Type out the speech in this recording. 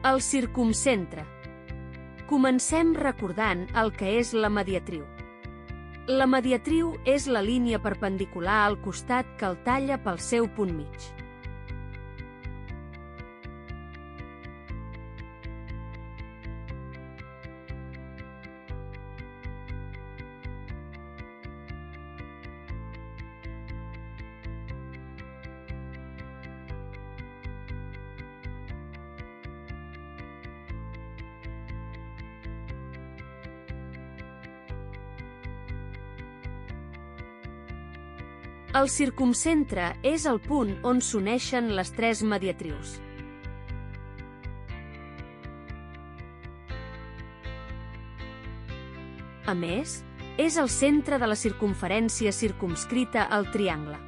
El circumcentre. Comencem recordant el que és la mediatriu. La mediatriu és la línia perpendicular al costat que el talla pel seu punt mig. El circumcentre és el punt on s'uneixen les tres mediatrius. A més, és el centre de la circumferència circumscrita al triangle.